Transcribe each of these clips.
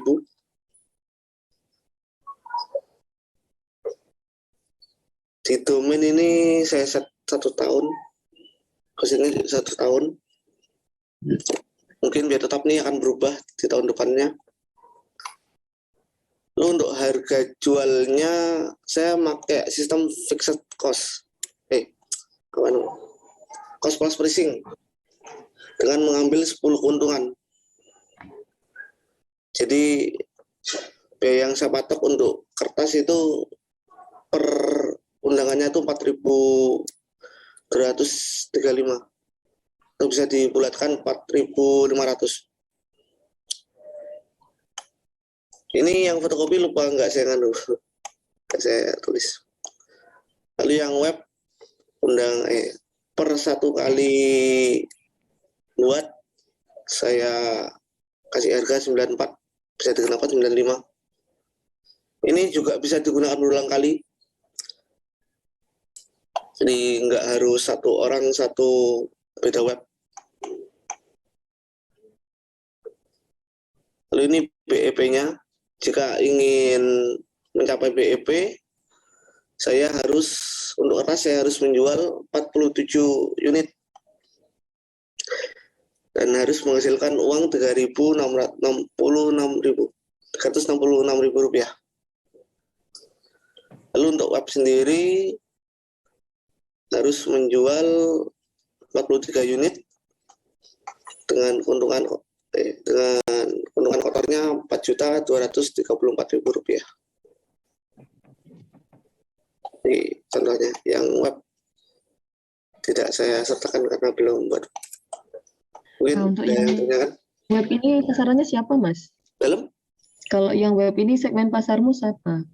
ribu. Di domain ini saya set 1 tahun, kesini 1 tahun. Mungkin biar tetap nih akan berubah di tahun depannya. Lalu untuk harga jualnya saya pakai sistem fixed cost, cost plus pricing dengan mengambil 10 keuntungan. Jadi biaya yang saya patok untuk kertas itu per undangannya itu 4.235. Itu bisa dibulatkan 4.500. Ini yang fotokopi lupa nggak saya saya tulis. Lalu yang web per 1 kali buat saya kasih harga 94, bisa dikenakan 95. Ini juga bisa digunakan berulang kali. Jadi nggak harus satu orang satu beda web. Lalu ini BEP-nya. Jika ingin mencapai BEP, saya harus untuk kertas saya harus menjual 47 unit dan harus menghasilkan uang 366.366 rupiah. Lalu untuk web sendiri harus menjual 43 unit dengan keuntungan kotornya 4.234.000 rupiah. Ini contohnya, yang web tidak saya sertakan karena belum buat. Mungkin untuk yang tanyakan. Web ini sasarannya siapa, Mas? Dalam? Kalau yang web ini segmen pasarmu siapa?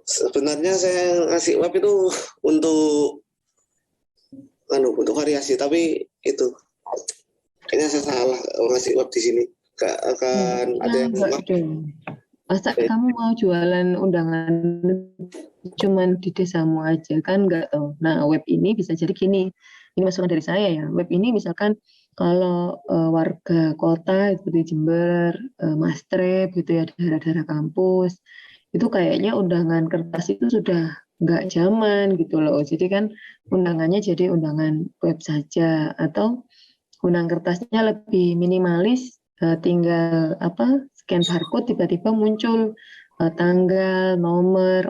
Sebenarnya saya ngasih web itu untuk variasi, tapi itu kayaknya saya salah ngasih web di sini. Gak akan ada yang masa kamu mau jualan undangan cuman di desamu aja, kan enggak toh. Nah, web ini bisa jadi gini. Ini masukan dari saya ya. Web ini misalkan kalau warga kota seperti Jember, Mastrip gitu ya, daerah-daerah kampus, itu kayaknya undangan kertas itu sudah nggak zaman gitu loh. Jadi kan undangannya jadi undangan web saja, atau undangan kertasnya lebih minimalis, tinggal scan barcode tiba-tiba muncul tanggal, nomor,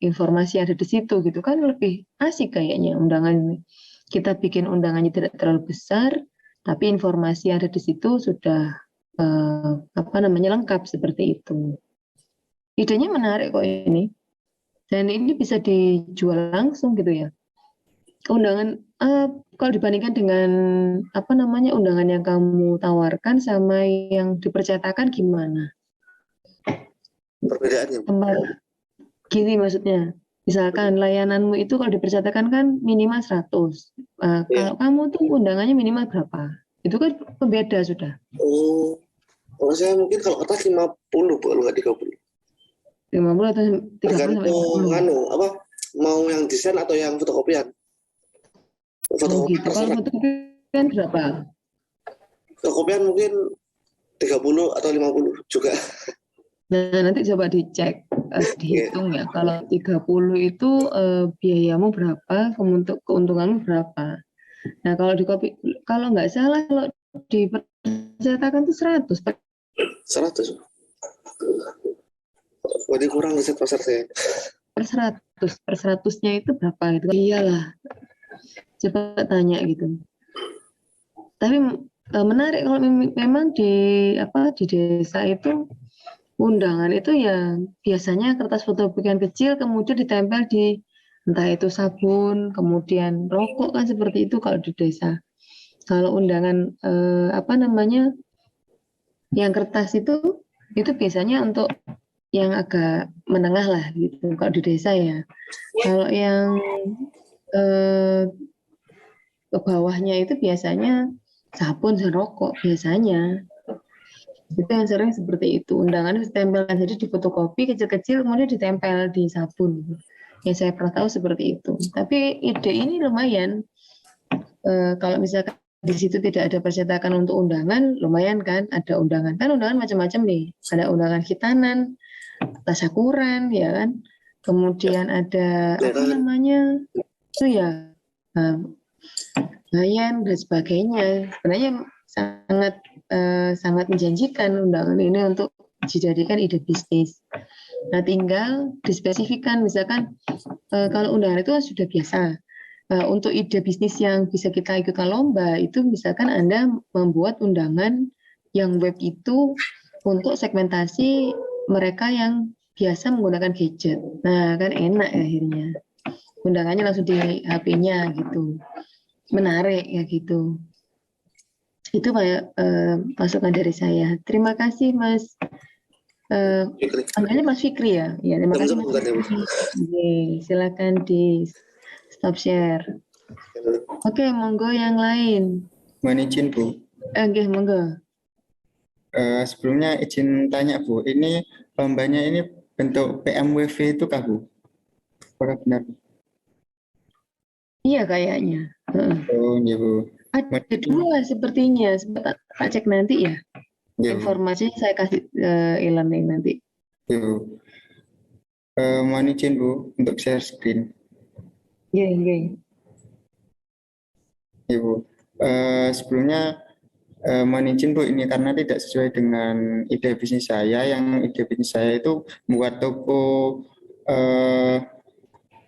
informasi ada di situ gitu kan, lebih asik kayaknya undangan. Kita bikin undangannya tidak terlalu besar, tapi informasi ada di situ sudah lengkap seperti itu. Idenya menarik kok ini. Dan ini bisa dijual langsung gitu ya. Undangan kalau dibandingkan dengan undangan yang kamu tawarkan sama yang dipercetakan gimana? Perbedaannya? Gini maksudnya. Misalkan layananmu itu kalau dipercetakan kan minimal 100. Kalau kamu tuh undangannya minimal berapa? Itu kan pembeda sudah. Oh, kalau saya mungkin kalau kertas 50 kalau nggak 30. 50 atau 30 sampai 50. Mau yang desain atau yang fotokopian? Fotokopian gitu. Kalau fotokopian berapa? Fotokopian mungkin 30 atau 50 juga. Nah, nanti coba dicek, dihitung ya. Kalau 30 itu biayamu berapa, keuntunganmu berapa. Nah, kalau nggak salah, kalau di percetakan itu 100. 100. Jadi kurang riset pasar saya. Per 100-nya itu berapa gitu. Iyalah. Coba tanya gitu. Tapi menarik kalau memang di desa itu undangan itu ya biasanya kertas fotokopian kecil kemudian ditempel di entah itu sabun, kemudian rokok kan seperti itu kalau di desa. Kalau undangan yang kertas itu biasanya untuk yang agak menengah lah gitu kalau di desa ya. Kalau yang ke bawahnya itu biasanya sabun dan rokok biasanya. Itu yang sering seperti itu. Undangan ditempelkan jadi di fotokopi kecil-kecil kemudian ditempel di sabun. Yang saya pernah tahu seperti itu. Tapi ide ini lumayan. Kalau misalkan di situ tidak ada percetakan untuk undangan, lumayan kan? Ada undangan kan, undangan macam-macam nih. Ada undangan khitanan, tasakuran, ya kan? Kemudian ada apa Pernikahan. namanya? Itu ya, bayan dan sebagainya. Sebenarnya sangat sangat menjanjikan undangan ini untuk dijadikan ide bisnis. Nah, tinggal dispesifikkan, misalkan kalau undangan itu sudah biasa. Untuk ide bisnis yang bisa kita ikutan lomba, itu misalkan Anda membuat undangan yang web itu untuk segmentasi mereka yang biasa menggunakan gadget. Nah, kan enak ya akhirnya. Undangannya langsung di HP-nya gitu. Menarik ya gitu. Itu masukan dari saya. Terima kasih Mas. Panggilnya Mas Fikri ya? Ya, terima kasih Mas Fikri. Oke, silakan di stop share. Oke, monggo yang lain. Mohon izin Bu. Monggo. Sebelumnya izin tanya Bu, ini lombanya ini bentuk PMWV itu kah Bu? Apakah benar? Iya kayaknya. Oh iya Bu. Ada dua sepertinya. Tak cek nanti ya. Iya, Bu. Informasinya saya kasih e-learning nanti. Iya, Bu. Mohon izin Bu untuk share screen. Iya. Iya Bu. Sebelumnya mohon izin Bu, ini karena tidak sesuai dengan ide bisnis saya. Yang ide bisnis saya itu membuat toko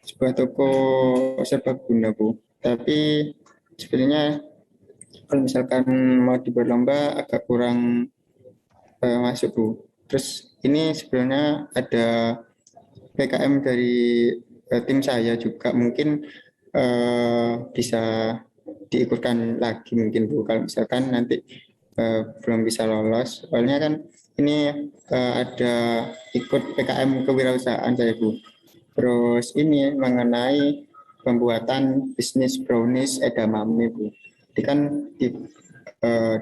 sebuah toko serbaguna Bu. Tapi sebenarnya kalau misalkan mau dibuat lomba agak kurang masuk Bu. Terus ini sebenarnya ada PKM dari tim saya juga, mungkin bisa diikutkan lagi mungkin Bu, kalau misalkan nanti belum bisa lolos. Soalnya kan ini ada ikut PKM kewirausahaan saya Bu. Terus ini mengenai pembuatan bisnis brownies edamame Bu. Jadi kan di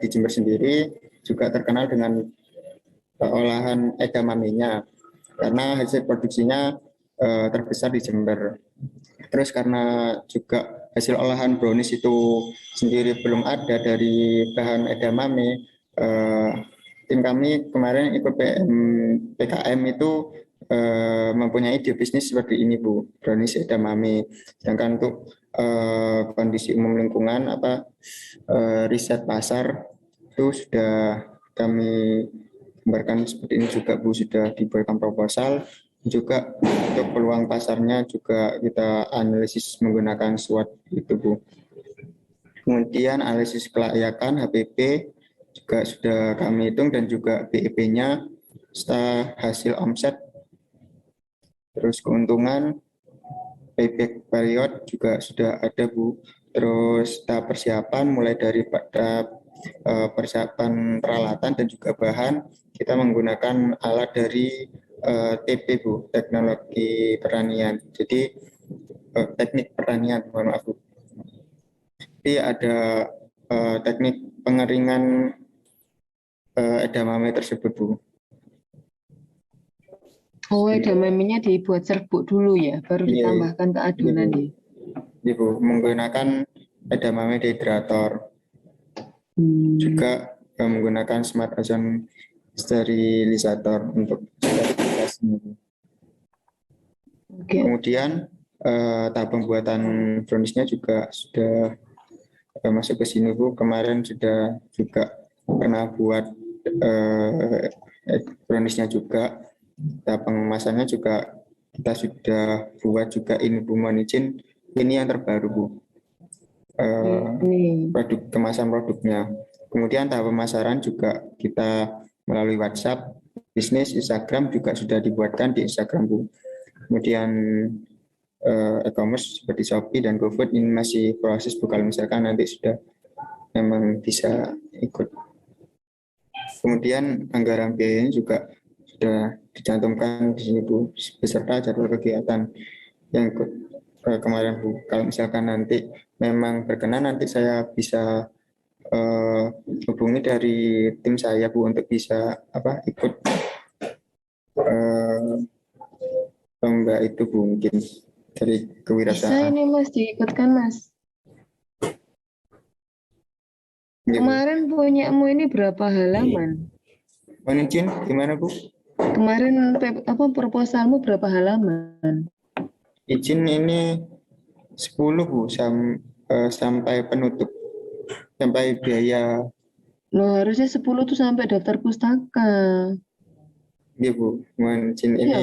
Jember sendiri juga terkenal dengan olahan edamamenya karena hasil produksinya terbesar di Jember. Terus karena juga hasil olahan brownies itu sendiri belum ada dari bahan edamame, tim kami kemarin ikut PKM itu mempunyai ide bisnis seperti ini Bu, brownies edamame. Sedangkan untuk kondisi umum lingkungan riset pasar itu sudah kami gambarkan seperti ini juga Bu, sudah diberikan proposal. Juga untuk peluang pasarnya juga kita analisis menggunakan SWOT itu Bu. Kemudian analisis kelayakan HPP juga sudah kami hitung dan juga BEP-nya setelah hasil omset, terus keuntungan, payback period juga sudah ada Bu. Terus tahap persiapan mulai dari persiapan peralatan dan juga bahan, kita menggunakan alat dari TP Bu, teknologi pertanian. Jadi teknik pertanian, mohon maaf Bu. Jadi ada teknik pengeringan edamame tersebut Bu. Oh, edamamenya dibuat serbuk dulu ya, baru ditambahkan ke adonan ya. Ibu menggunakan edamame dehydrator. Juga menggunakan smart ozone sterilisator untuk sterilisasinya. Kemudian tahap pembuatan browniesnya juga sudah masuk ke sini Bu. Kemarin sudah juga pernah buat browniesnya juga. Tahap pengemasannya juga kita sudah buat juga ini Bu, mohon izin ini yang terbaru Bu. Produk kemasan produknya. Kemudian tahap pemasaran juga kita melalui WhatsApp, bisnis, Instagram juga sudah dibuatkan di Instagram Bu. Kemudian e-commerce seperti Shopee dan GoFood ini masih proses Bu, kalau misalkan nanti sudah memang bisa ikut. Kemudian anggaran biayanya juga sudah dicantumkan di sini Bu, beserta jadwal kegiatan yang ikut kemarin Bu. Kalau misalkan nanti memang berkenan, nanti saya bisa hubungi dari tim saya Bu untuk bisa ikut lomba itu Bu, mungkin dari kewirausahaan. Bisa ini Mas diikutkan Mas. Iya, Bu. Kemarin punyamu ini berapa halaman? Mohon izin, gimana Bu? Kemarin proposalmu berapa halaman? Izin ini 10 Bu, sampai penutup, sampai biaya. Loh, harusnya 10 tuh sampai daftar pustaka. Iya Bu, mohon izin Iya. ini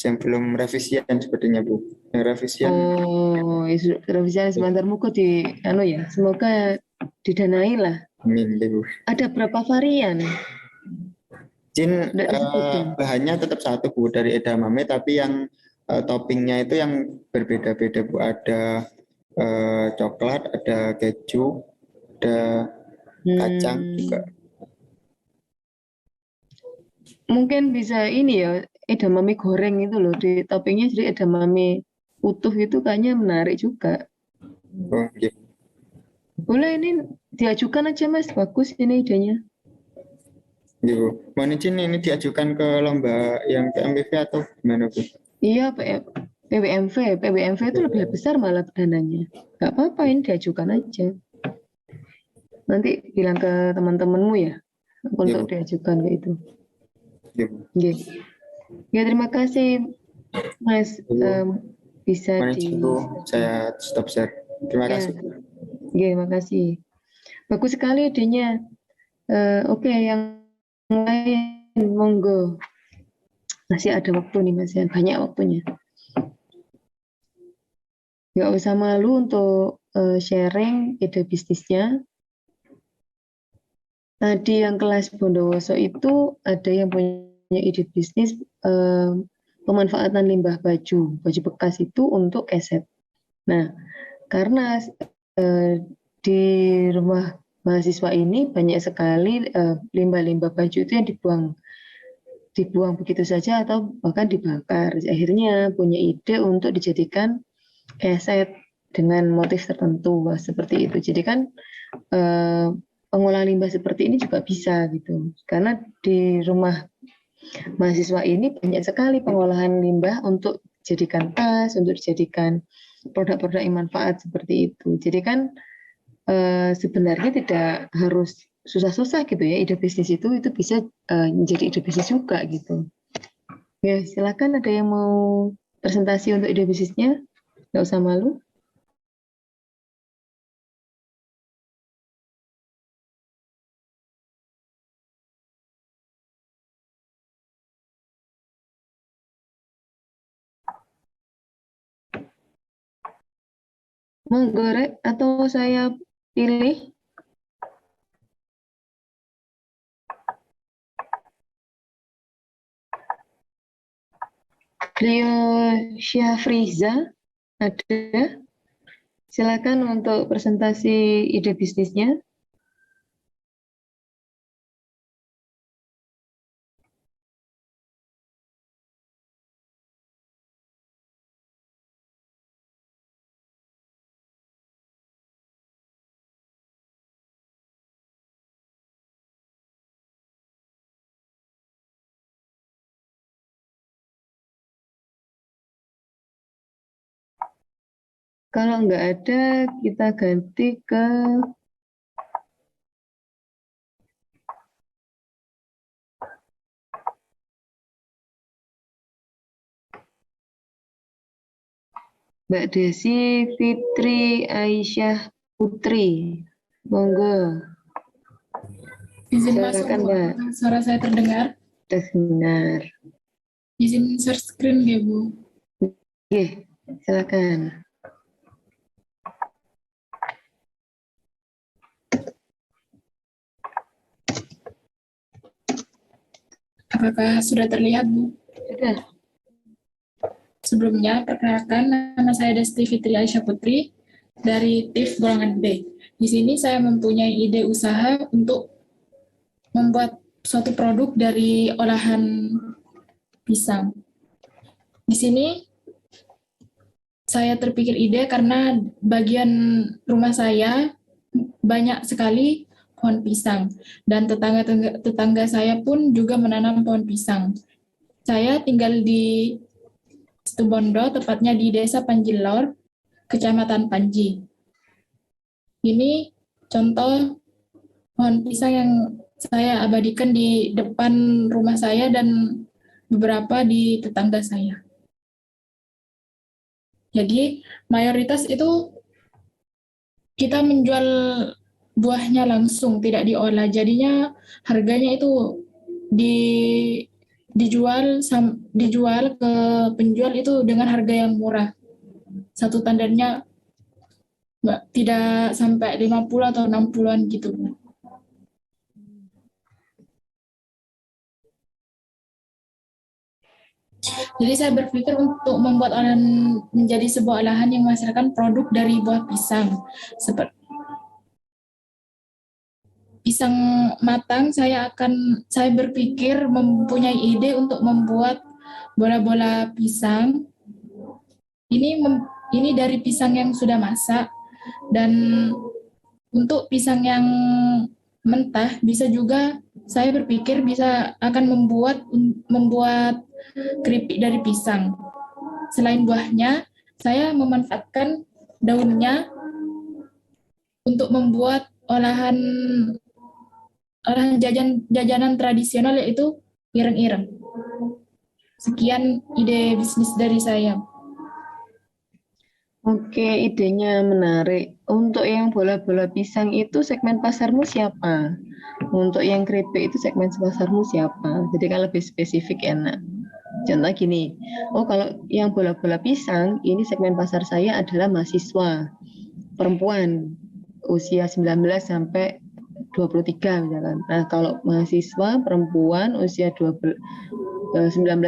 yang belum revisian sepertinya Bu. Yang revisian, Oh, revisian sebentar muka di ya. Semoga didanai lah. amin deh Bu. Ada berapa varian? Izin Nggak disebutkan. bahannya tetap satu Bu, dari edamame, tapi yang toppingnya itu yang berbeda-beda Bu. Ada coklat, ada keju, ada kacang juga. Mungkin bisa ini ya, edamame goreng itu loh, di toppingnya jadi edamame utuh itu kayaknya menarik juga. Oh, iya. Boleh ini diajukan aja Mas, bagus ini idenya. Iya, Bu. Mohon izin ini diajukan ke lomba yang PMPV atau gimana Bu? Iya, PWMV itu lebih besar malah dananya. Gak apa-apa ini diajukan aja. Nanti bilang ke teman-temanmu ya untuk Bu. diajukan ke itu. Iya, Bu. Oke. Ya terima kasih Mas. Bu. Bisa Mohon di izin Bu, saya stop share. Terima ya. kasih. Oke, makasih. Bagus sekali idenya. Oke, yang lain monggo. Masih ada waktu nih Mas, ya. Banyak waktunya. Nggak usah malu untuk sharing ide bisnisnya. Tadi yang kelas Bondowoso itu ada yang punya ide bisnis pemanfaatan limbah baju bekas itu untuk keset. Nah, karena di rumah mahasiswa ini banyak sekali limbah-limbah baju itu yang dibuang begitu saja atau bahkan dibakar. Akhirnya punya ide untuk dijadikan keset dengan motif tertentu seperti itu. Jadi kan pengolahan limbah seperti ini juga bisa gitu. Karena di rumah mahasiswa ini banyak sekali pengolahan limbah untuk dijadikan tas, untuk dijadikan produk-produk yang manfaat seperti itu. Jadi kan sebenarnya tidak harus susah-susah gitu ya, ide bisnis itu bisa menjadi ide bisnis juga gitu. Ya silakan, ada yang mau presentasi untuk ide bisnisnya, nggak usah malu. Monggo Rek, atau saya pilih? Beliau Syafriza ada. Silakan untuk presentasi ide bisnisnya. Kalau nggak ada, kita ganti ke Mbak Desi Fitri Aisyah Putri. Monggo. Izin masuk, Silakan Bu. Mbak. Apakah suara saya terdengar? Dengar. Izin share screen ya, Bu. Oke, silakan. Apakah sudah terlihat, Bu? Sudah. Sebelumnya, perkenalkan, nama saya Desti Fitri Aisyah Putri dari TIF Golongan B. Di sini saya mempunyai ide usaha untuk membuat suatu produk dari olahan pisang. Di sini saya terpikir ide karena bagian rumah saya banyak sekali pohon pisang dan tetangga saya pun juga menanam pohon pisang. Saya tinggal di Situbondo, tepatnya di Desa Panjilor, Kecamatan Panji. Ini contoh pohon pisang yang saya abadikan di depan rumah saya dan beberapa di tetangga saya. Jadi mayoritas itu kita menjual buahnya langsung, tidak diolah. Jadinya harganya itu di dijual ke penjual itu dengan harga yang murah. Satu tandannya tidak sampai 50 atau 60-an gitu. Jadi saya berpikir untuk membuat olahan menjadi sebuah olahan yang menghasilkan produk dari buah pisang. Seperti pisang matang, saya berpikir mempunyai ide untuk membuat bola-bola pisang. Ini dari pisang yang sudah masak, dan untuk pisang yang mentah bisa juga saya berpikir bisa akan membuat keripik dari pisang. Selain buahnya, saya memanfaatkan daunnya untuk membuat olahan jajanan tradisional, yaitu ireng-ireng. Sekian ide bisnis dari saya. Oke, idenya menarik. Untuk yang bola-bola pisang itu segmen pasarmu siapa? Untuk yang keripik itu segmen pasarmu siapa? Jadi kan lebih spesifik enak. Contoh gini, oh kalau yang bola-bola pisang, ini segmen pasar saya adalah mahasiswa perempuan usia 19 sampai 23 misalkan. Nah, kalau mahasiswa perempuan usia 19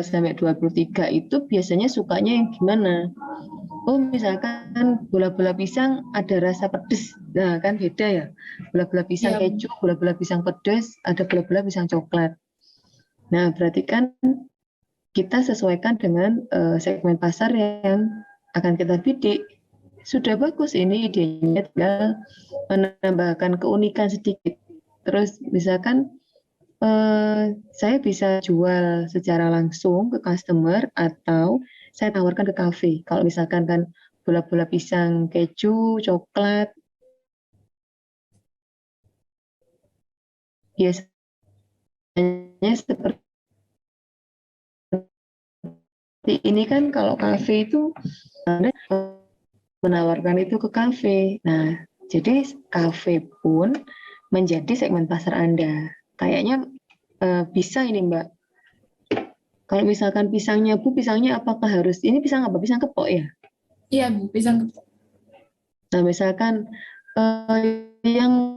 sampai 23 itu biasanya sukanya yang gimana? Oh, misalkan bola-bola pisang ada rasa pedes. Nah, kan beda ya. Bola-bola pisang Ya, keju, bola-bola pisang pedes, ada bola-bola pisang coklat. Nah, berarti kan kita sesuaikan dengan segmen pasar yang akan kita bidik. Sudah bagus ini idenya, tinggal menambahkan keunikan sedikit. Terus misalkan saya bisa jual secara langsung ke customer atau saya tawarkan ke kafe. Kalau misalkan kan bola-bola pisang keju, coklat, biasanya seperti ini kan kalau kafe itu menawarkan itu ke kafe. Nah, jadi kafe pun menjadi segmen pasar Anda. Kayaknya bisa ini Mbak. Kalau misalkan pisangnya Bu, pisangnya apakah harus, ini pisang apa? Pisang kepok ya? iya Bu, pisang kepok. Nah, misalkan yang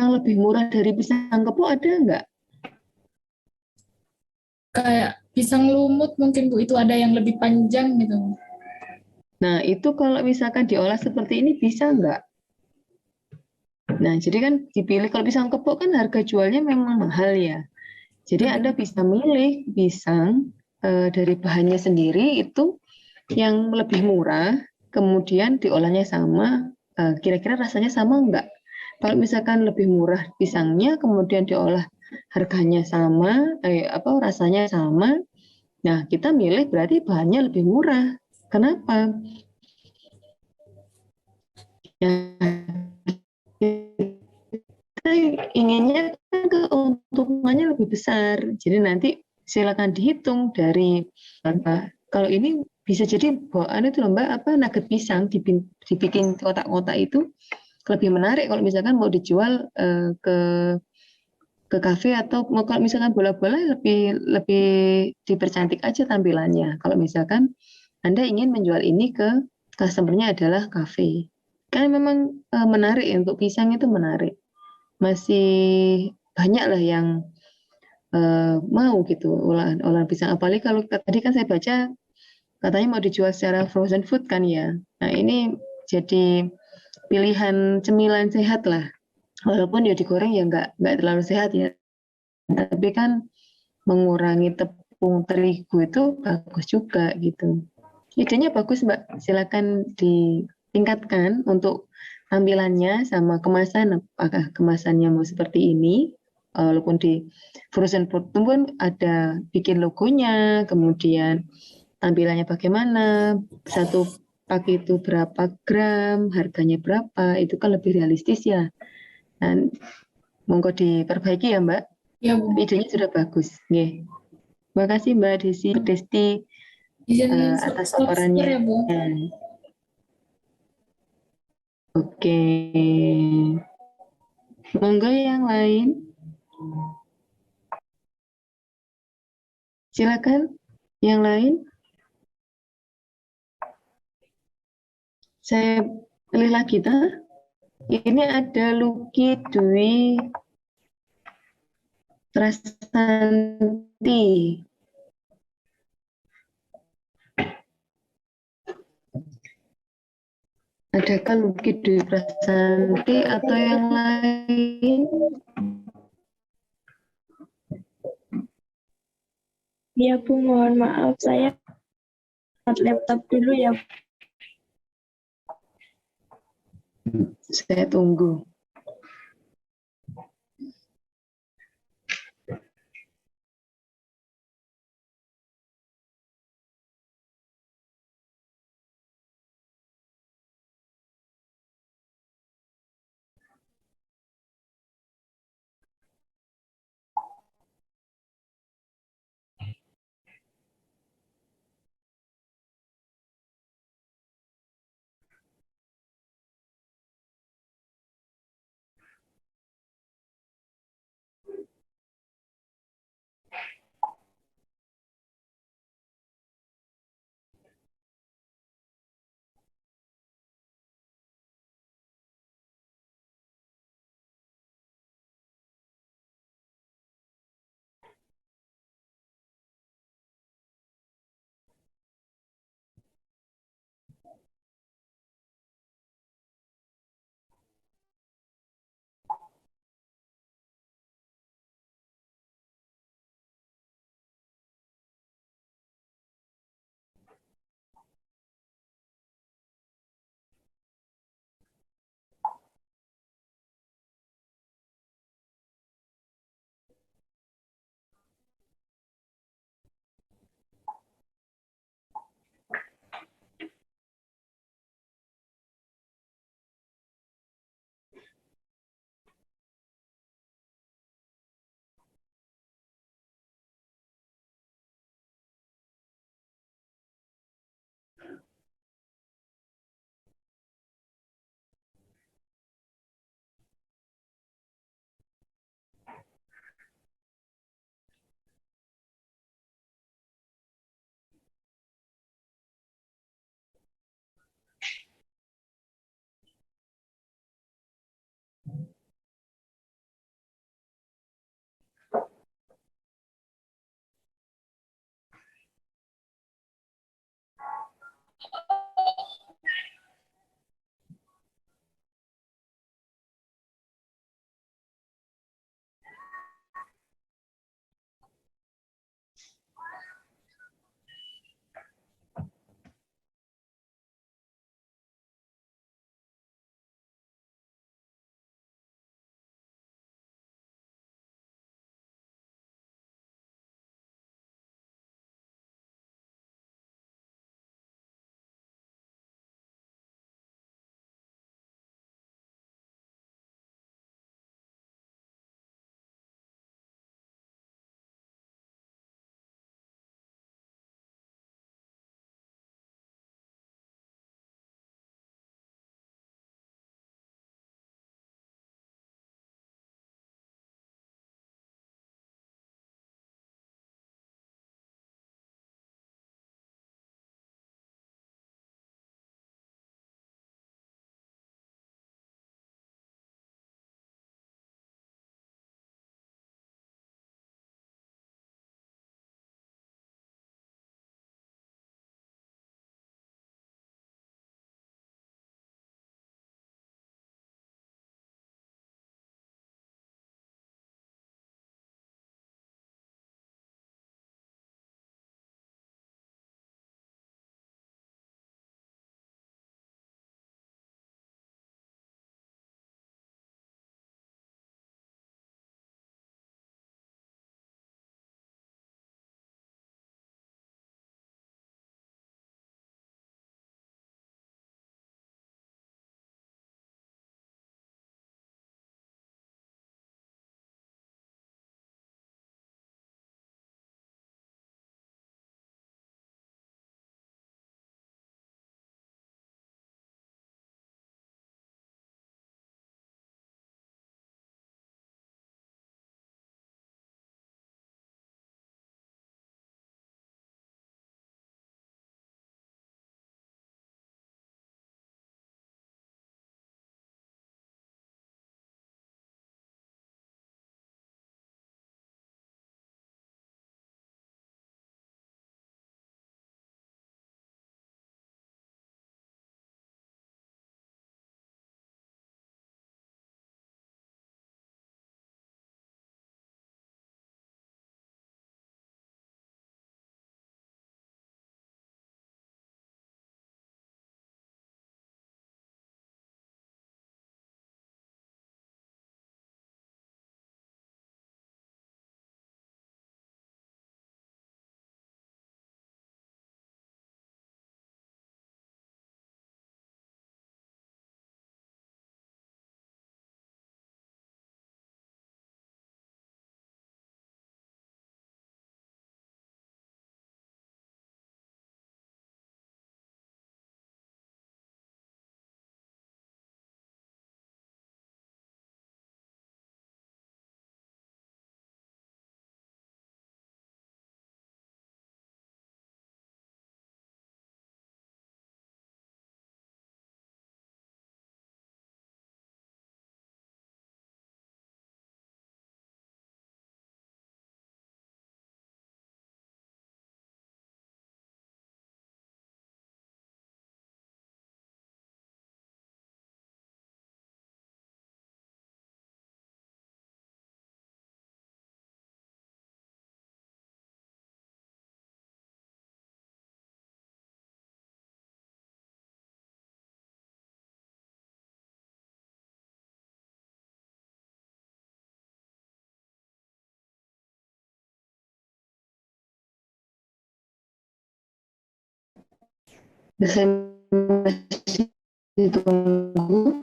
lebih murah dari pisang kepok ada nggak? Kayak pisang lumut mungkin Bu, itu ada yang lebih panjang gitu. Nah, itu kalau misalkan diolah seperti ini bisa nggak? Nah, jadi kan dipilih, kalau pisang kepok kan harga jualnya memang mahal ya. Jadi Anda bisa milih pisang dari bahannya sendiri itu yang lebih murah, kemudian diolahnya sama, kira-kira rasanya sama nggak? Kalau misalkan lebih murah pisangnya, kemudian diolah harganya sama, rasanya sama, nah kita milih berarti bahannya lebih murah. Kenapa? Ya, kita inginnya kan keuntungannya lebih besar. Jadi nanti silakan dihitung dari kalau ini bisa jadi bawaan itu Mbak, nugget pisang dibikin kotak-kotak itu lebih menarik kalau misalkan mau dijual ke kafe, atau mau kalau misalkan bola-bola lebih dipercantik aja tampilannya. Kalau misalkan Anda ingin menjual ini ke customer-nya adalah kafe. Kan memang menarik ya, untuk pisang itu menarik. Masih banyak lah yang mau gitu olahan pisang. Apalagi kalau tadi kan saya baca katanya mau dijual secara frozen food kan ya. Nah ini jadi pilihan cemilan sehat lah. Walaupun ya digoreng ya nggak terlalu sehat ya. Tapi kan mengurangi tepung terigu itu bagus juga gitu. Idenya bagus Mbak. Silakan ditingkatkan untuk tampilannya sama kemasan. Apakah kemasannya mau seperti ini? Walaupun di frozen food pun ada bikin logonya, kemudian tampilannya bagaimana, satu pakai itu berapa gram, harganya berapa, itu kan lebih realistis ya. Dan monggo diperbaiki ya Mbak. Ya Bu. Idenya sudah bagus. Nggih. Terima kasih Mbak Desti Izin atas stop share paparannya. ya Bu. Oke. Monggo yang lain. Silakan yang lain. Saya pilih lagi Ini ada Luki Dwi Prasanti. Adakah Luki Dwi Prasanti atau yang lain? Ya Bu, mohon maaf saya laptop dulu ya. Saya tunggu. SMS ditunggu.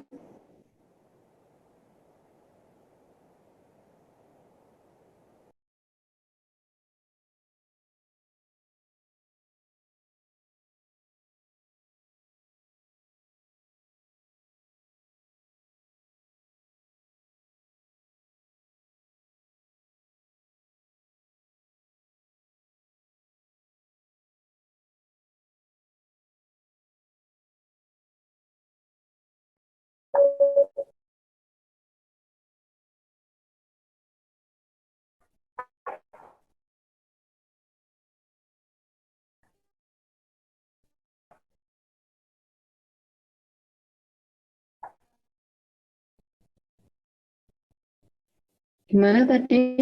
Gimana tadi,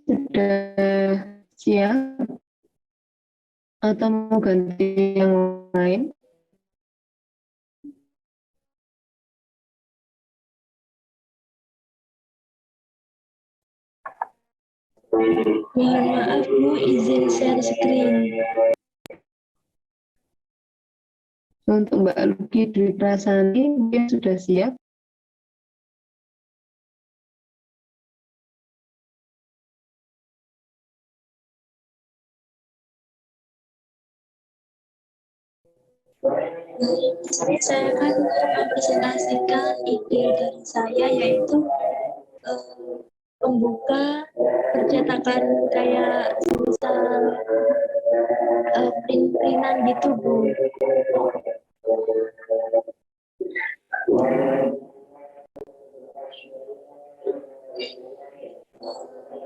sudah siap atau mau ganti yang lain? Mohon maaf Bu, izin share screen. Untuk Mbak Luki Dwi Prasani mungkin sudah siap. Di sini saya akan mempresentasikan ide dari saya, yaitu membuka percetakan kayak semisal print-printan gitu Bu.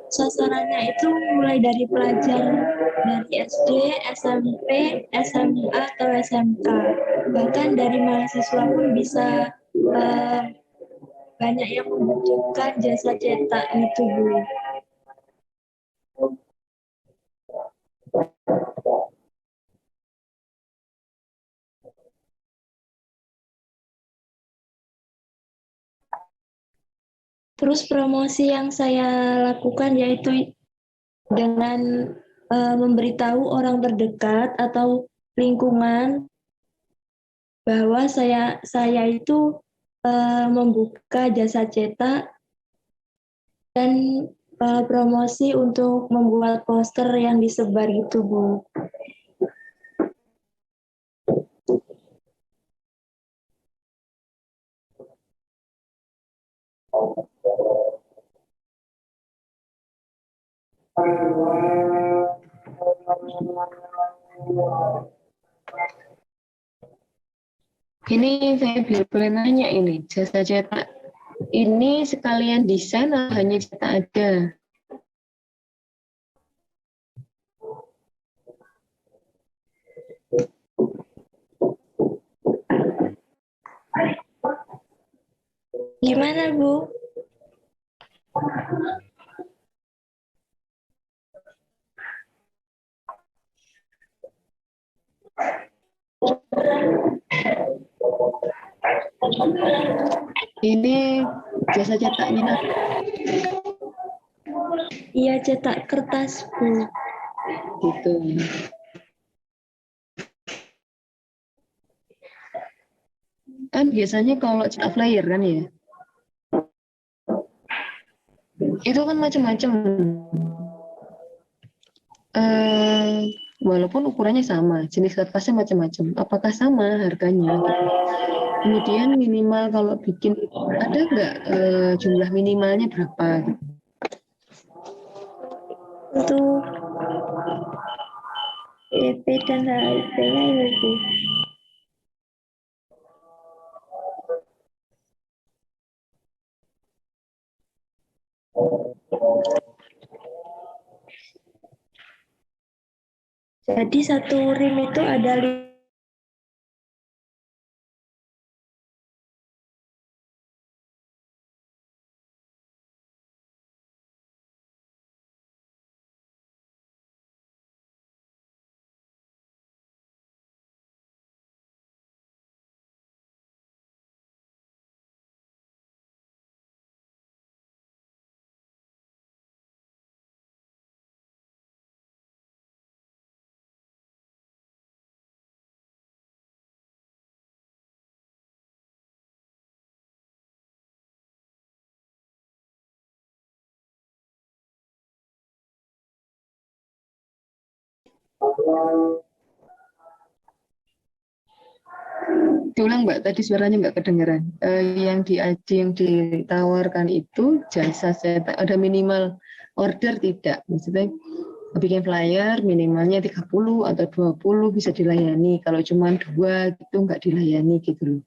Sasarannya itu mulai dari pelajar dari SD, SMP, SMA, atau SMK. Bahkan dari mahasiswa pun bisa banyak yang membutuhkan jasa cetak itu Bu. Terus promosi yang saya lakukan yaitu dengan memberitahu orang terdekat atau lingkungan bahwa saya itu membuka jasa cetak dan promosi untuk membuat poster yang disebar itu Bu. Ini saya boleh nanya, ini jasa cetak ini sekalian desain atau hanya cetak aja? Gimana Bu? Ini jasa cetaknya Iya, cetak kertas Bu. gitu. Kan biasanya kalau cetak flyer kan ya, itu kan macam-macam. Walaupun ukurannya sama, jenis kertasnya macam-macam. Apakah sama harganya? Gitu. Kemudian minimal kalau bikin ada nggak jumlah minimalnya berapa? Gitu. Untuk EP dan HIP-nya ini Bu. Jadi satu rim itu ada Diulang Mbak, tadi suaranya nggak kedengeran. Yang ditawarkan itu jasa cetak, ada minimal order tidak? Maksudnya bikin flyer minimalnya 30 atau 20 bisa dilayani. Kalau cuma 2 gitu nggak dilayani gitu loh.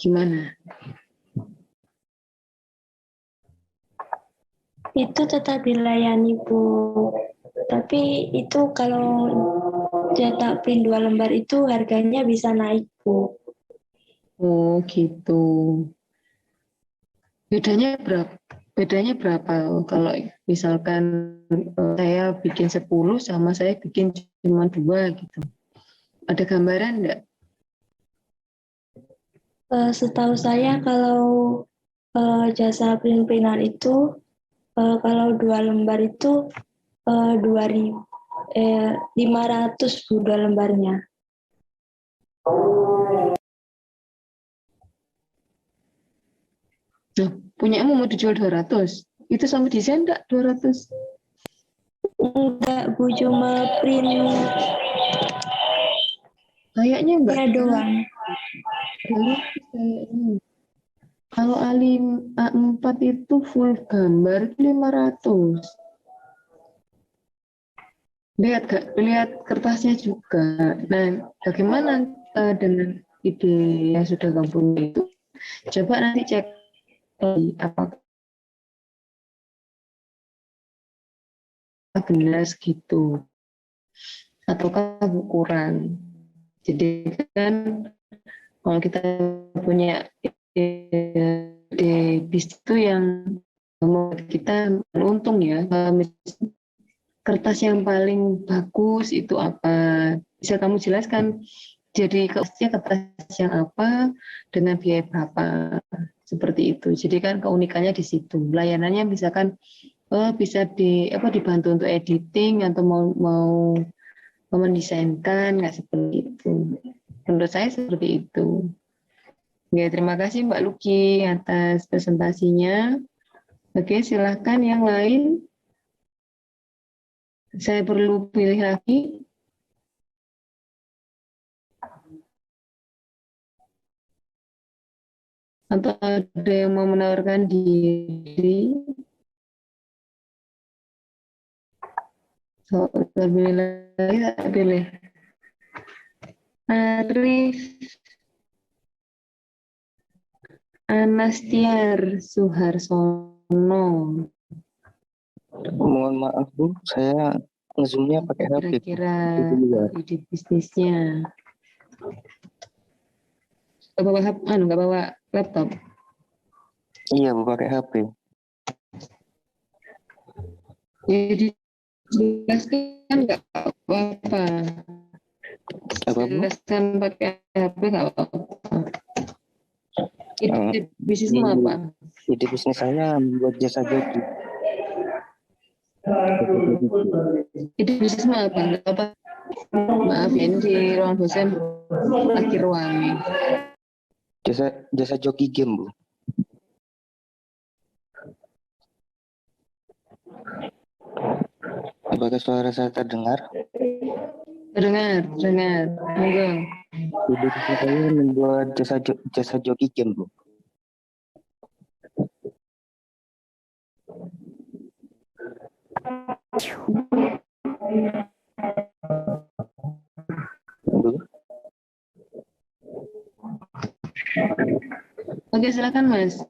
Gimana? Itu tetap dilayani, Bu. Tapi itu kalau cetak print 2 lembar itu harganya bisa naik, Bu. Oh gitu. Bedanya berapa? Bedanya berapa kalau misalkan saya bikin 10 sama saya bikin cuma 2 gitu. Ada gambaran enggak? Setahu saya kalau jasa print-printan itu kalau 2 lembar itu 2.000 500 Bu 2 lembarnya. Nah, punyamu mau dijual 200. Itu sama desain enggak 200? Enggak, Bu, cuma printnya Kayaknya enggak. doang. Kalau A4 itu full gambar 500. Lihat kertasnya juga. Nah, bagaimana dengan ide yang sudah kamu punya itu? Coba nanti cek apakah benar segitu ataukah kurang. Jadi kan kalau kita punya ide bisnis itu yang membuat kita untung ya. Kertas yang paling bagus itu apa? Bisa kamu jelaskan? Jadi kertas yang apa dengan biaya berapa? Seperti itu. Jadi kan keunikannya di situ. Layanannya misalkan bisa dibantu untuk editing atau mau mendesainkan, nggak seperti itu. Menurut saya seperti itu. Ya, terima kasih Mbak Luki atas presentasinya. Oke, silahkan yang lain. Saya perlu pilih lagi. Atau ada yang mau menawarkan diri? Terpilih lagi, tak pilih. Arif Anastiar Suharsono. Mohon maaf Bu, saya nge-zoom-nya pakai HP. Kira-kira ide bisnisnya. Nggak bawa laptop? Iya Bu, pakai HP. Jadi jelaskan nggak apa-apa. Apa Bu? Jelaskan pakai HP nggak apa-apa. Ide Oh, bisnismu apa? Ide bisnis saya membuat jasa joki. Ide bisnismu apa? Nggak apa. Maaf ya, ini di ruang dosen lagi ruang. Jasa joki game Bu. Apakah suara saya terdengar? Dengar. Monggo. Ide bisnis saya membuat jasa joki game Bu. Bu? Oke, silakan Mas.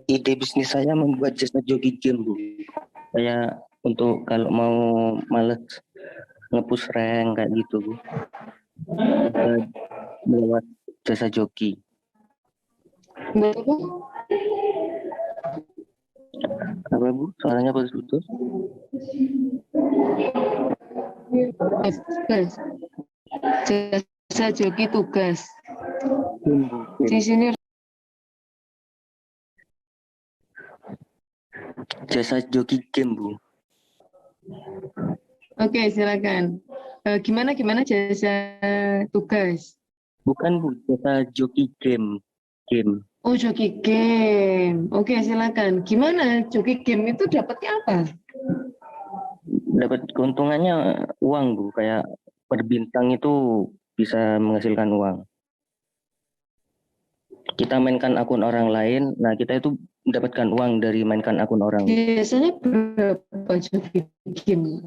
Ide bisnis saya membuat jasa joki game Bu. Saya untuk kalau mau males nge-push rank kayak gitu Bu. Lewat jasa joki. Berapa? Apa Bu? Suaranya putus-putus. Tugas. Jasa joki tugas. Game, Bu. Di sini Jasa joki game Bu. oke, silakan. Gimana jasa tugas? Bukan Bu, jasa joki game. Oh, joki game. Oke, silakan. Gimana joki game itu dapatnya apa? dapat keuntungannya uang Bu, kayak per bintang itu bisa menghasilkan uang. Kita mainkan akun orang lain, nah kita itu mendapatkan uang dari mainkan akun orang. Biasanya berapa Joki game?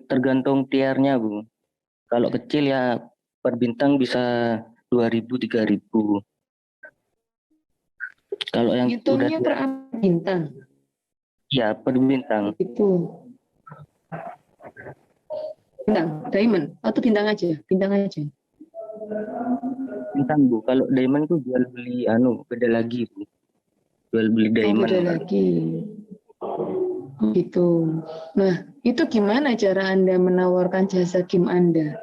Tergantung tiernya Bu. Kalau kecil ya per bintang bisa 2.000 3.000. Kalau yang udah Hitungnya per bintang ya per bintang. itu. Bintang, diamond atau bintang aja? Bintang aja. Bintang Bu. Kalau diamond itu jual beli beda lagi Bu. Jual beli Oh, diamond. beda lagi. Gitu. Nah, itu gimana cara Anda menawarkan jasa game Anda?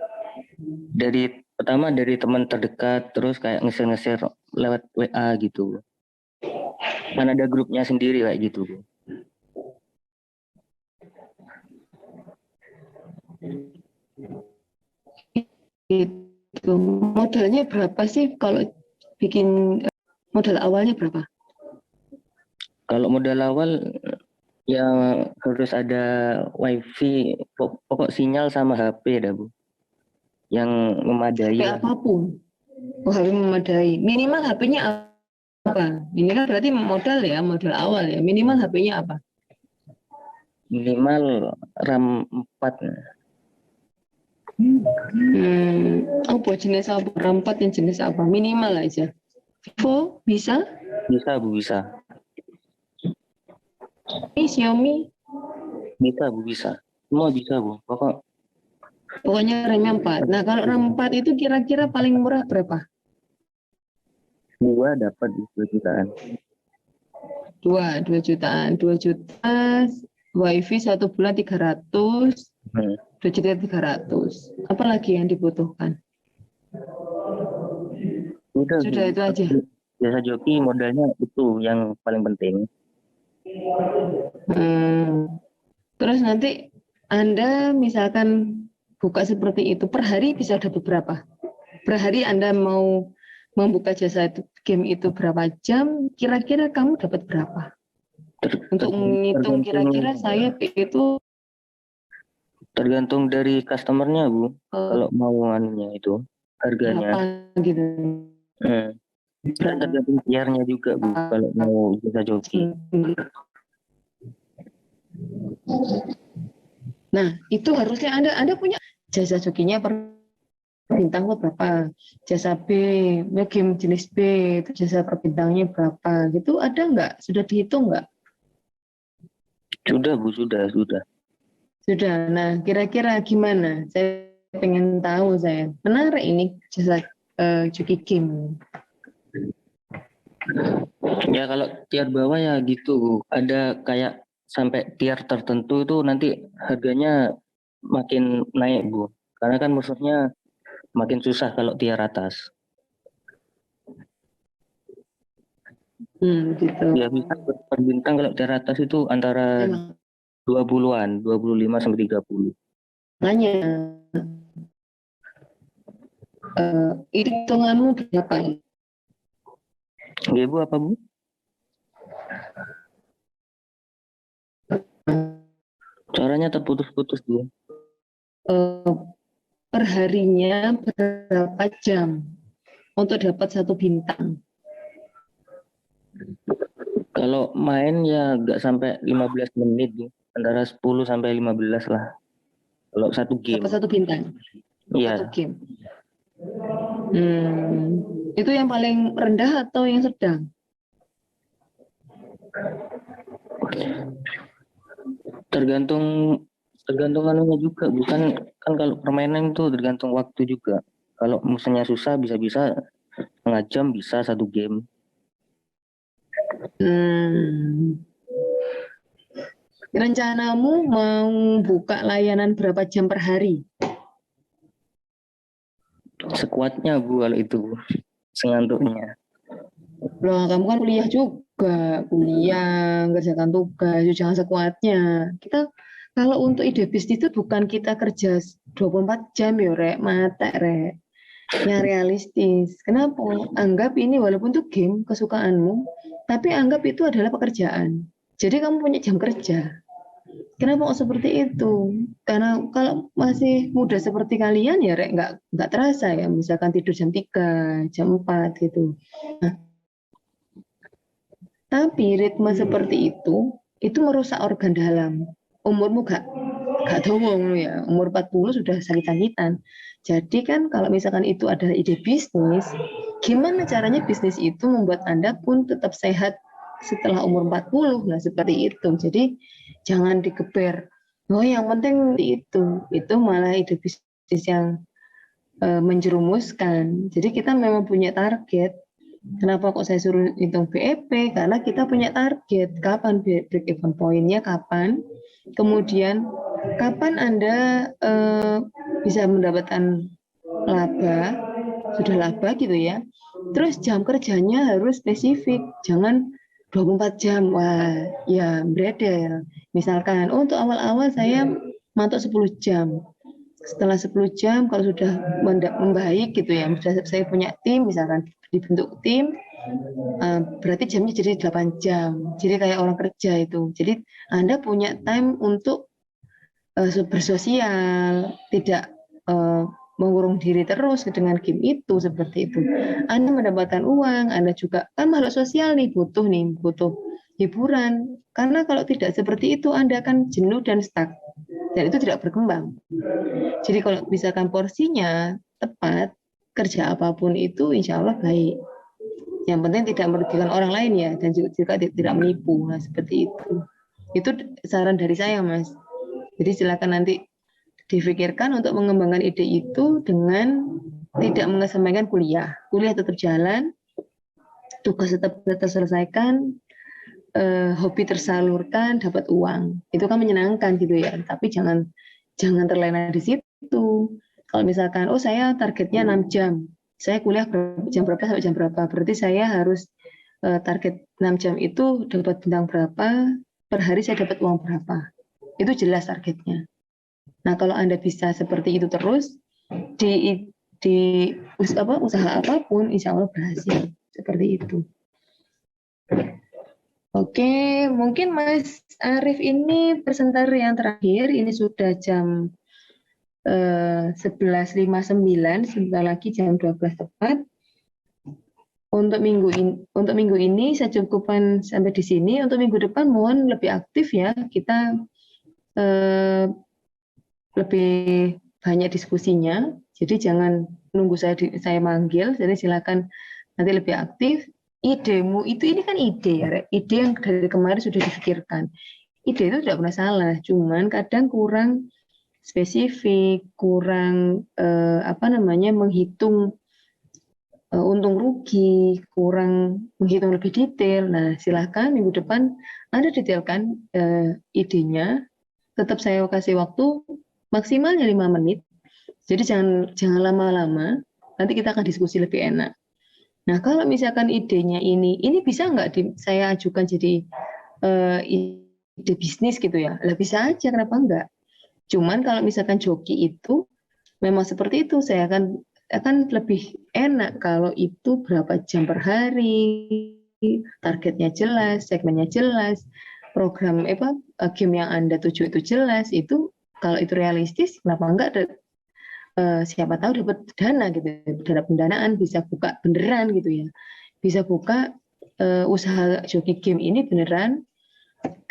Pertama dari teman terdekat, terus kayak nge-share lewat WA gitu. Kan ada grupnya sendiri kayak gitu Bu. Itu modalnya berapa sih kalau bikin modal awalnya berapa? Kalau modal awal ya harus ada wifi, pokok sinyal sama HP dah Bu. Yang memadai HP lah. apapun. Oh, HP memadai. Minimal HP-nya apa? Ini kan berarti modal ya, modal awal ya. Minimal HP-nya apa? Minimal RAM 4. Apa jenis apa? RAM 4 yang jenis apa? Minimal aja. Vivo bisa? Bisa Bu, bisa. Ini Xiaomi? Bisa Bu, bisa. Semua bisa Bu. Pokoknya RAM-nya 4. Nah, kalau RAM 4 itu kira-kira paling murah berapa? 2 dapat 2 jutaan. 2 jutaan. 2 juta, wifi 1 bulan 300, 2 juta 300. Apa lagi yang dibutuhkan? Sudah Itu aja. Jasa joki modalnya itu yang paling penting. Terus nanti Anda misalkan buka seperti itu, per hari bisa dapat berapa? Per hari Anda mau membuka jasa game itu berapa jam, kira-kira kamu dapat berapa? Untuk menghitung kira-kira saya itu tergantung dari customernya Bu. Kalau mau itu harganya. Berapa gitu. Kan tergantung tiernya juga Bu. Kalau mau jasa joki. Nah, itu harusnya Anda punya jasa jokinya per bintang berapa, jasa B, game jenis B, itu jasa per bintangnya berapa, gitu ada nggak? Sudah dihitung nggak? Sudah Bu, sudah. Sudah. Nah, kira-kira gimana? Saya pengen tahu saya. Menarik ini jasa joki game. Ya kalau tier bawah ya gitu Bu. Ada kayak sampai tier tertentu itu nanti harganya makin naik Bu. Karena kan musuhnya makin susah kalau tier atas. Gitu. Ya bisa per bintang kalau tier atas itu antara 20-an, 25 sampai 30. Makanya hitunganmu berapa? Nggih Bu, apa Bu? Suaranya terputus-putus Bu. Perharinya berapa jam untuk dapat 1 bintang? Kalau main ya nggak sampai 15 menit Bu. Antara 10 sampai 15 lah. Kalau satu game. Dapat 1 bintang? Iya. 1 game. Itu yang paling rendah atau yang sedang? Tergantung anunya juga, bukan kan kalau permainan itu tergantung waktu juga. Kalau musuhnya susah bisa-bisa setengah jam bisa 1 game. Rencanamu mau buka layanan berapa jam per hari? Sekuatnya Bu kalau itu Bu. Sengantuknya. Loh, kamu kan kuliah, ngerjakan tugas, jangan sekuatnya. Kita kalau untuk ide bisnis itu bukan kita kerja 24 jam ya, Rek, mata, Rek. Yang realistis. Kenapa? Anggap ini walaupun itu game kesukaanmu, tapi anggap itu adalah pekerjaan. Jadi kamu punya jam kerja. Kenapa kok seperti itu? Karena kalau masih muda seperti kalian ya Rek, nggak terasa ya, misalkan tidur jam 3, jam 4 gitu. Nah, tapi ritme seperti itu merusak organ dalam. Umurmu gak tahu ya, umur 40 sudah sakit-sakitan. Jadi kan kalau misalkan itu adalah ide bisnis, gimana caranya bisnis itu membuat Anda pun tetap sehat setelah umur 40? Nah, seperti itu. Jadi jangan digeber. Oh, yang penting itu malah ide bisnis yang menjerumuskan. Jadi kita memang punya target. Kenapa kok saya suruh hitung BEP? Karena kita punya target. Kapan break even point-nya, kapan? Kemudian, kapan Anda bisa mendapatkan laba, sudah laba gitu ya. Terus jam kerjanya harus spesifik. Jangan 24 jam. Wah, ya beredel. Misalkan, untuk awal-awal saya mantok 10 jam. Setelah 10 jam, kalau sudah membaik gitu ya, sudah saya punya tim, misalkan dibentuk tim, berarti jamnya jadi 8 jam. Jadi kayak orang kerja itu. Jadi Anda punya time untuk bersosial, tidak mengurung diri terus dengan game itu, seperti itu. Anda mendapatkan uang, Anda juga kan makhluk sosial nih, butuh hiburan. Karena kalau tidak seperti itu, Anda akan jenuh dan stuck. Dan itu tidak berkembang. Jadi kalau misalkan porsinya tepat, kerja apapun itu insya Allah baik. Yang penting tidak merugikan orang lain ya, dan juga tidak menipu. Nah, seperti itu. Itu saran dari saya, Mas. Jadi silakan nanti difikirkan untuk mengembangkan ide itu dengan tidak mengesampingkan kuliah. Kuliah tetap jalan, tugas tetap terselesaikan, hobi tersalurkan, dapat uang. Itu kan menyenangkan gitu ya. Tapi jangan terlena di situ. Kalau misalkan, oh saya targetnya 6 jam, saya kuliah jam berapa sampai jam berapa, berarti saya harus target 6 jam itu dapat bintang berapa, per hari saya dapat uang berapa. Itu jelas targetnya. Nah, kalau Anda bisa seperti itu terus, di usaha apapun, insya Allah berhasil. Seperti itu. Oke, mungkin Mas Arief ini presenter yang terakhir, ini sudah jam 11.59, sebentar lagi jam 12 tepat. Untuk minggu ini saya cukupkan sampai di sini. Untuk minggu depan mohon lebih aktif ya. Kita lebih banyak diskusinya. Jadi jangan nunggu saya manggil. Jadi silakan nanti lebih aktif. Idemu ini kan ide ya, ide yang dari kemarin sudah difikirkan. Ide itu tidak pernah salah, cuman kadang kurang spesifik, kurang menghitung untung rugi, kurang menghitung lebih detail. Nah, silakan minggu depan Anda detailkan idenya. Tetap saya kasih waktu maksimalnya 5 menit. Jadi jangan lama-lama. Nanti kita akan diskusi lebih enak. Nah, kalau misalkan idenya ini bisa nggak saya ajukan jadi ide bisnis gitu ya? Lah bisa aja, kenapa enggak? Cuman kalau misalkan joki itu memang seperti itu, saya akan lebih enak kalau itu berapa jam per hari, targetnya jelas, segmennya jelas, program game yang Anda tuju itu jelas. Itu kalau itu realistis, kenapa enggak siapa tahu dapat dana gitu, dana pendanaan, bisa buka beneran gitu ya, bisa buka usaha joki game ini beneran,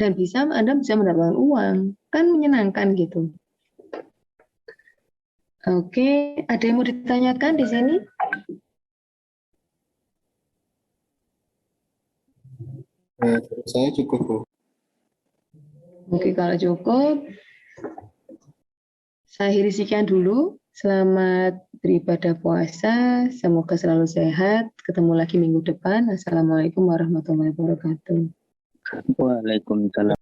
dan Anda bisa mendapatkan uang, kan menyenangkan gitu. Oke, ada yang mau ditanyakan di sini? Saya cukup, Bu. Oke, kalau cukup, saya akhiri sekian dulu. Selamat beribadah puasa, semoga selalu sehat. Ketemu lagi minggu depan. Assalamualaikum warahmatullahi wabarakatuh. Waalaikumsalam.